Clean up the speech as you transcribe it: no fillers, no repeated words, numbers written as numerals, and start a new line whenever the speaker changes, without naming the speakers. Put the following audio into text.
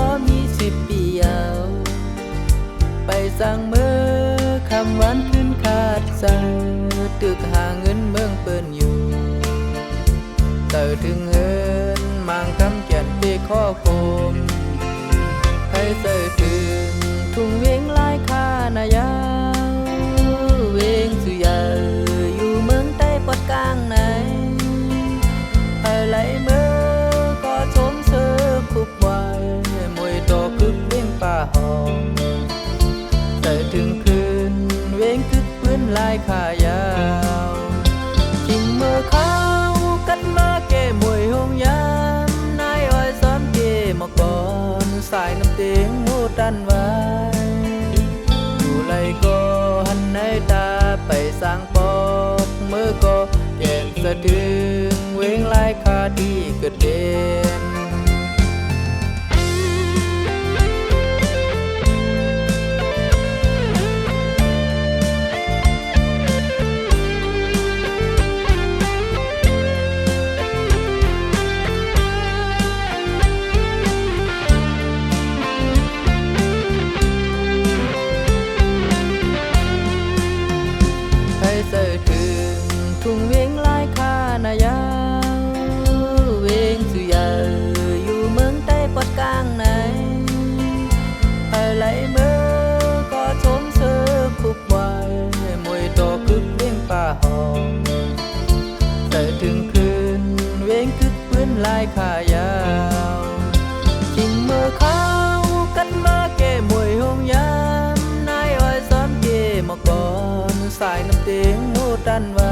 บ่มีสิบปีเอาไปสั่งเมื่อคำวันขึ้นขาดใจตึกหาเงินเมืองเปิ้นอยู่เต่อถึงเฮินมางคำแก่นเปข้อโคมให้เต่อถึงทุ่งเวียงลายคานายาวเวียงสุยาอยู่เมืองใต้ปอดกลางไหนไหลเมื่อก็ชมเสือคุบไว้มวยต่อคึกเวียงป่าหอมแต่ถึงคืนเวียงคึกปืนลายขายาวจิงเมื่อเขากันมาแก่มวยหงยามนายอ้อยซ้อนเกมาก่อนสายน้ำเตียงมูดันไว้อยู่ไหลก็หันในตาไปสร้างปอกเมื่อก็แก่นสะดึงเวงลายคาดีเกิดเด่นให้เสือถึงทุ่งเวียงลายคานายาวเวียงสุยาอยู่เมืองใต้ปอดกลางไหนไหลเมื่อก็ชมเสือคุบไว้มวยต่อคึกเวียงป่าหอมแต่ถึงคืนเวียงคึกปืนลายขายาวจิงเมื่อเขากันมาแก่มวยหงยามนายอ้อยซ้อนเกมาก่อนสายน้ำเตียงมูดันไว้